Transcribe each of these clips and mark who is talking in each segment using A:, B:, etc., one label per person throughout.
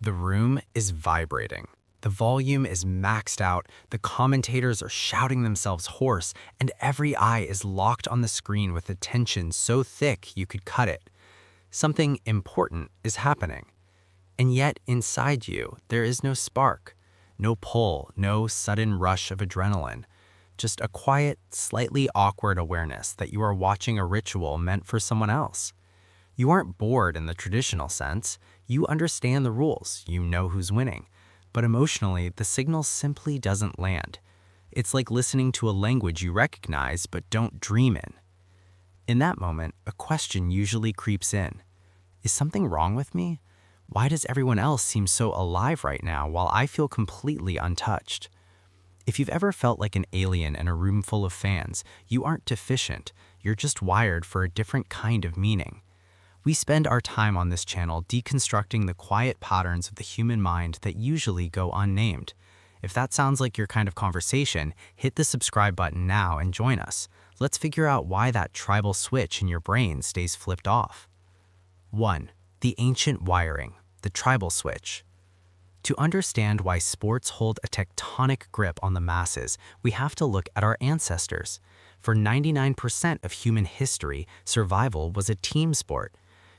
A: The room is vibrating. The volume is maxed out, the commentators are shouting themselves hoarse, and every eye is locked on the screen with attention so thick you could cut it. Something important is happening. And yet, inside you, there is no spark, no pull, no sudden rush of adrenaline. Just a quiet, slightly awkward awareness that you are watching a ritual meant for someone else. You aren't bored in the traditional sense. You understand the rules, you know who's winning. But emotionally, the signal simply doesn't land. It's like listening to a language you recognize but don't dream in. In that moment, a question usually creeps in. Is something wrong with me? Why does everyone else seem so alive right now while I feel completely untouched? If you've ever felt like an alien in a room full of fans, you aren't deficient. You're just wired for a different kind of meaning. We spend our time on this channel deconstructing the quiet patterns of the human mind that usually go unnamed. If that sounds like your kind of conversation, hit the subscribe button now and join us. Let's figure out why that tribal switch in your brain stays flipped off. 1. The ancient wiring, the tribal switch. To understand why sports hold a tectonic grip on the masses, we have to look at our ancestors. For 99% of human history, survival was a team sport.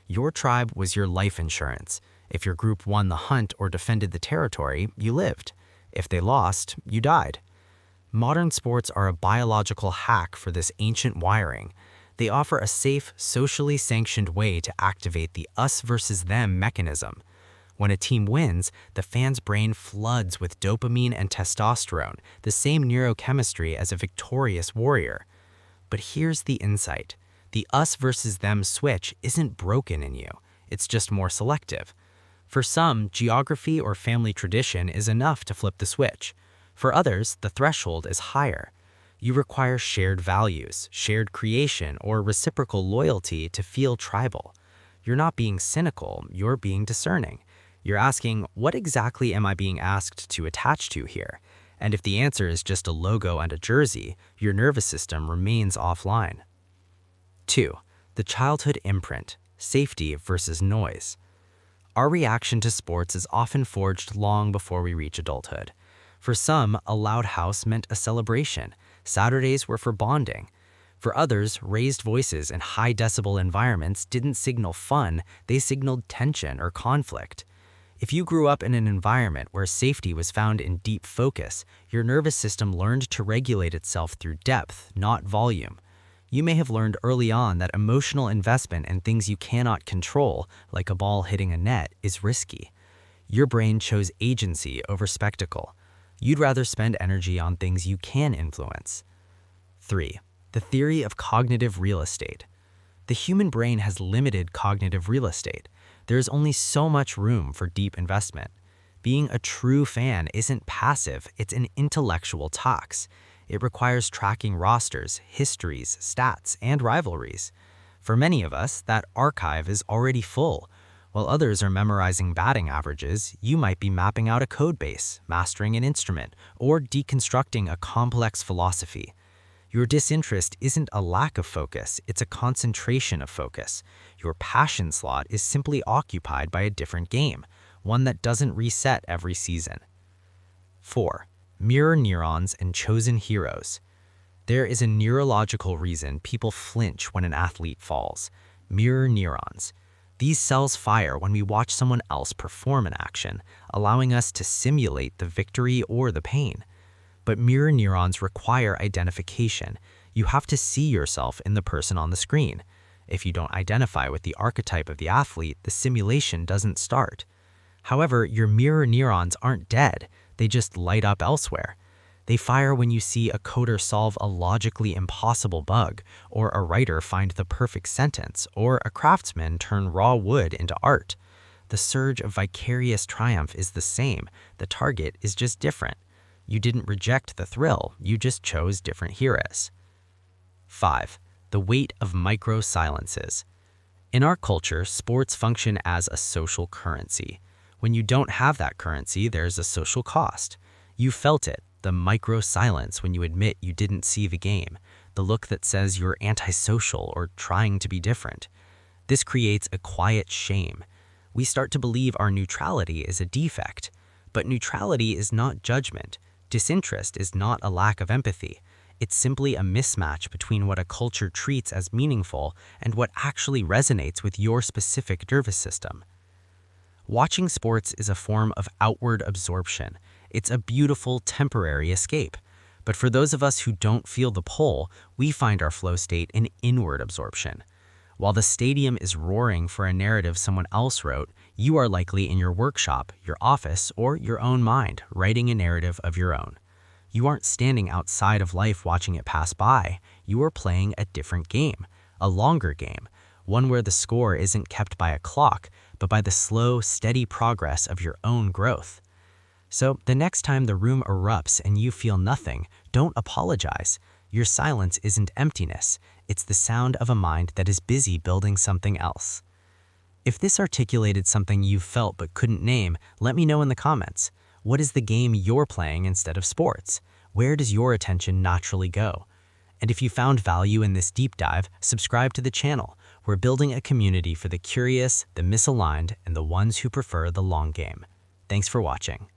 A: Your tribe was your life insurance. If your group won the hunt or defended the territory, you lived. If they lost, you died. Modern sports are a biological hack for this ancient wiring. They offer a safe, socially sanctioned way to activate the us versus them mechanism. When a team wins, the fan's brain floods with dopamine and testosterone, the same neurochemistry as a victorious warrior. But here's the insight. The us versus them switch isn't broken in you. It's just more selective. For some, geography or family tradition is enough to flip the switch. For others, the threshold is higher. You require shared values, shared creation, or reciprocal loyalty to feel tribal. You're not being cynical, you're being discerning. You're asking, what exactly am I being asked to attach to here? And if the answer is just a logo and a jersey, your nervous system remains offline. 2. The childhood imprint, safety versus noise. Our reaction to sports is often forged long before we reach adulthood. For some, a loud house meant a celebration. Saturdays were for bonding. For others, raised voices in high-decibel environments didn't signal fun, they signaled tension or conflict. If you grew up in an environment where safety was found in deep focus, your nervous system learned to regulate itself through depth, not volume. You may have learned early on that emotional investment in things you cannot control, like a ball hitting a net, is risky. Your brain chose agency over spectacle. You'd rather spend energy on things you can influence. 3. The theory of cognitive real estate. The human brain has limited cognitive real estate. There is only so much room for deep investment. Being a true fan isn't passive, it's an intellectual task. It requires tracking rosters, histories, stats, and rivalries. For many of us, that archive is already full. While others are memorizing batting averages, you might be mapping out a code base, mastering an instrument, or deconstructing a complex philosophy. Your disinterest isn't a lack of focus, it's a concentration of focus. Your passion slot is simply occupied by a different game, one that doesn't reset every season. 4. Mirror neurons and chosen heroes. There is a neurological reason people flinch when an athlete falls. Mirror neurons. These cells fire when we watch someone else perform an action, allowing us to simulate the victory or the pain. But mirror neurons require identification. You have to see yourself in the person on the screen. If you don't identify with the archetype of the athlete, the simulation doesn't start. However, your mirror neurons aren't dead. They just light up elsewhere. They fire when you see a coder solve a logically impossible bug, or a writer find the perfect sentence, or a craftsman turn raw wood into art. The surge of vicarious triumph is the same. The target is just different. You didn't reject the thrill, you just chose different heroes. 5. The weight of micro-silences. In our culture, sports function as a social currency. When you don't have that currency, there's a social cost. You felt it, the micro-silence when you admit you didn't see the game, the look that says you're antisocial or trying to be different. This creates a quiet shame. We start to believe our neutrality is a defect. But neutrality is not judgment. Disinterest is not a lack of empathy. It's simply a mismatch between what a culture treats as meaningful and what actually resonates with your specific nervous system. Watching sports is a form of outward absorption. It's a beautiful, temporary escape. But for those of us who don't feel the pull, we find our flow state in inward absorption. While the stadium is roaring for a narrative someone else wrote, you are likely in your workshop, your office, or your own mind, writing a narrative of your own. You aren't standing outside of life watching it pass by. You are playing a different game, a longer game, one where the score isn't kept by a clock, but by the slow, steady progress of your own growth. So the next time the room erupts and you feel nothing, don't apologize. Your silence isn't emptiness. It's the sound of a mind that is busy building something else. If this articulated something you've felt but couldn't name, let me know in the comments. What is the game you're playing instead of sports? Where does your attention naturally go? And if you found value in this deep dive, subscribe to the channel. We're building a community for the curious, the misaligned, and the ones who prefer the long game. Thanks for watching.